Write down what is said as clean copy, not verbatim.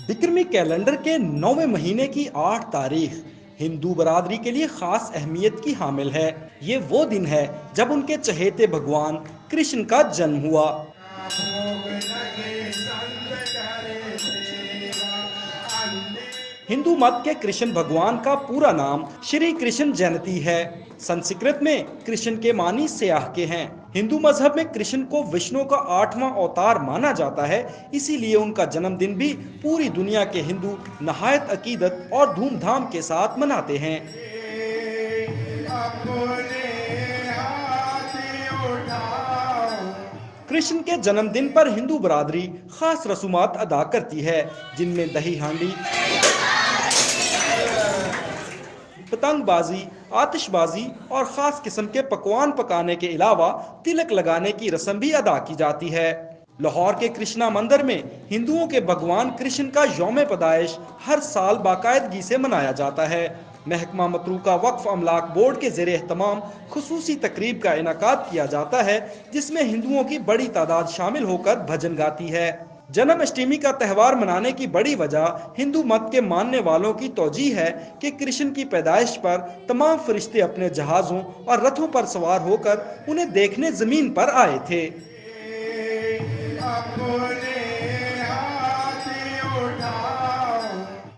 विक्रमी कैलेंडर के 9वें महीने की 8 तारीख हिंदू बरादरी के लिए खास अहमियत की हामिल है। ये वो दिन है जब उनके चहेते भगवान कृष्ण का जन्म हुआ। हिंदू मत के कृष्ण भगवान का पूरा नाम श्री कृष्ण जयंती है। संस्कृत में कृष्ण के मानी स्याह के हैं। हिंदू मजहब में कृष्ण को विष्णु का 8वां अवतार माना जाता है, इसीलिए उनका जन्मदिन भी पूरी दुनिया के हिंदू नहायत अकीदत और धूमधाम के साथ मनाते हैं। कृष्ण के जन्मदिन पर हिंदू बरादरी खास रसूमात अदा करती है, जिनमें दही हांडी, पतंगबाजी, आतिशबाजी और खास किस्म के पकवान पकाने के अलावा तिलक लगाने की रस्म भी अदा की जाती है। लाहौर के कृष्णा मंदिर में हिंदुओं के भगवान कृष्ण का यौम पैदाइश हर साल बाकायदगी से मनाया जाता है। महकमा मतरूका वक्फ अमलाक बोर्ड के ज़ेरे एहतमाम खुसूसी तकरीब का इनाकाद किया जाता है, जिसमें हिंदुओं की बड़ी तादाद शामिल होकर भजन गाती है। जन्माष्टमी का त्यौहार मनाने की बड़ी वजह हिंदू मत के मानने वालों की तौजीह है कि कृष्ण की पैदाइश पर तमाम फरिश्ते अपने जहाज़ों और रथों पर सवार होकर उन्हें देखने जमीन पर आए थे।